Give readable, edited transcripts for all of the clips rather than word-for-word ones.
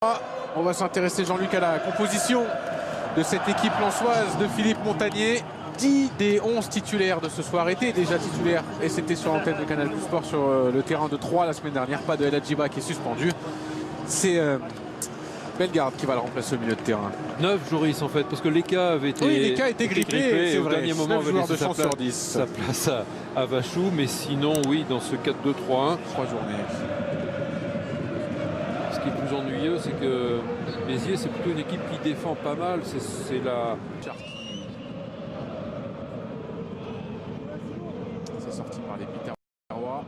On va s'intéresser, Jean-Luc, à la composition de cette équipe lensoise de Philippe Montagnier. 10 des 11 titulaires de ce soir étaient déjà titulaires et c'était sur l'antenne de Canal+ Sport sur le terrain de Troyes la semaine dernière. Pas de El Hadjiba qui est suspendu. C'est Bellegarde qui va le remplacer au milieu de terrain. 9 Joris en fait, parce que Leka avait été, Leka était grippé et au vrai. dernier moment avait joueurs laissé de chance sur 10. sa place à Vachou, mais sinon oui, dans ce 4-2-3-1. 3 journées. Ce qui est plus ennuyeux, c'est que Béziers, c'est plutôt une équipe qui défend pas mal. C'est la... C'est sorti par les Biterrois.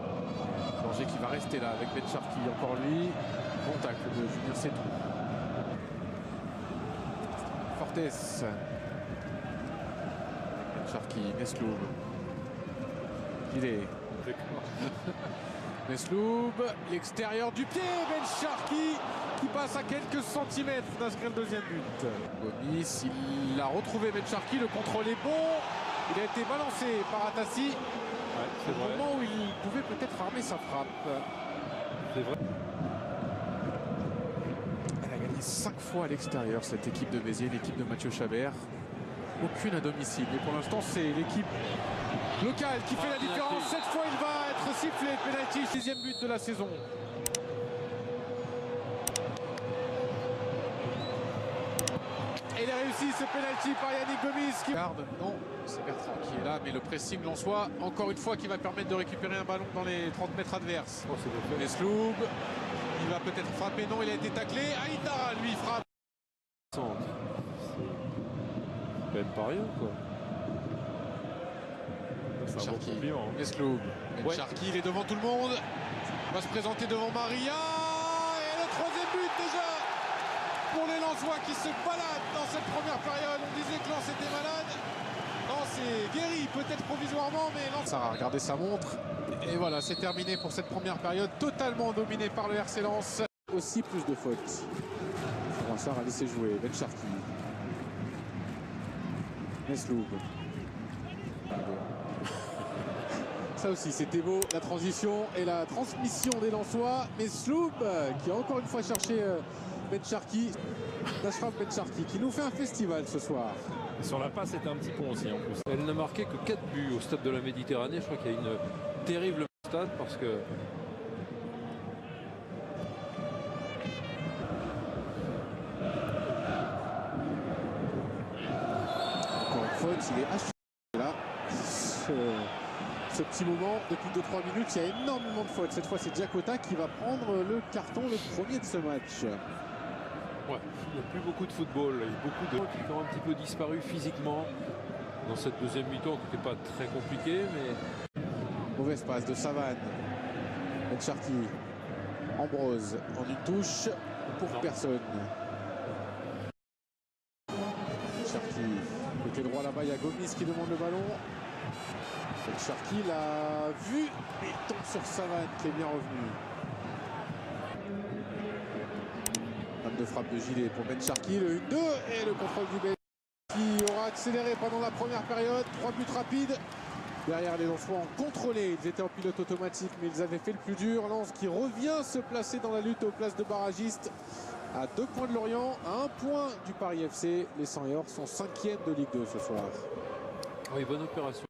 Danger qui va rester là avec Ben Sharki, encore lui. Bon tacle de Julien Sétou. Fortes. Ben Sharki, Nesloub. Gilet. Nesloub, l'extérieur du pied, Ben Sharki qui passe à quelques centimètres d'inscrire le deuxième but. Gomis, il a retrouvé Ben Sharki, le contrôle est bon. Il a été balancé par Atassi. Ouais, au moment où il pouvait peut-être armer sa frappe. C'est vrai. Elle a gagné 5 fois à l'extérieur, cette équipe de Béziers, l'équipe de Mathieu Chabert. Aucune à domicile. Mais pour l'instant, c'est l'équipe locale qui fait la différence. Cette fois, il va être sifflé. Penalty, 6e but de la saison. Et il a réussi ce penalty par Yannick Gomis qui garde. Non, c'est Bertrand qui est là, mais le pressing lensois, encore une fois, qui va permettre de récupérer un ballon dans les 30 mètres adverses. Oh, Nesloub, il va peut-être frapper. Non, il a été taclé. Aïda, lui, frappe. C'est même pas rien, quoi. C'est un bon compliment. Nesloub. Ben Sharki, il est devant tout le monde. Il va se présenter devant Maria. Et le 3e but déjà pour les Lensois qui se baladent dans cette première période. On disait que Lens était malade. Non, c'est guéri, peut-être provisoirement, mais Lens a regardé sa montre. Et voilà, c'est terminé pour cette première période, totalement dominée par le RC Lens. Aussi plus de fautes. Froissart a laissé jouer. Ben Sharki. Nesloub. Ça aussi, c'était beau, la transition et la transmission des Lensois. Nesloub qui a encore une fois cherché Ben Sharki. Ashraf Ben Sharki qui nous fait un festival ce soir. Sur la passe, c'était un petit pont aussi en plus. Elle n'a marqué que 4 buts au stade de la Méditerranée. Je crois qu'il y a une terrible stade parce que... Encore une faute, il est haché là. Ce petit moment, depuis 2-3 minutes, il y a énormément de fautes. Cette fois, c'est Diakota qui va prendre le carton, le premier de ce match. Ouais, il n'y a plus beaucoup de football. Il y a beaucoup de gens qui ont un petit peu disparu physiquement dans cette deuxième mi-temps qui n'était pas très compliquée, mais... Mauvaise passe de Savane. Ben Sharki. Ambrose en une touche pour personne. Sharki, côté droit là-bas, il y a Gomis qui demande le ballon. Ben Sharki l'a vu et il tombe sur Savane qui est bien revenu. De frappe de Gilet pour Ben Sharki, le 1-2 et le contrôle du Ben qui aura accéléré pendant la première période. 3 buts rapides. Derrière, les Lensois ont contrôlé. Ils étaient en pilote automatique, mais ils avaient fait le plus dur. Lens qui revient se placer dans la lutte aux places de barragistes. À 2 points de Lorient, à 1 point du Paris FC. Les 100 sont 5e de Ligue 2 ce soir. Oui, bonne opération.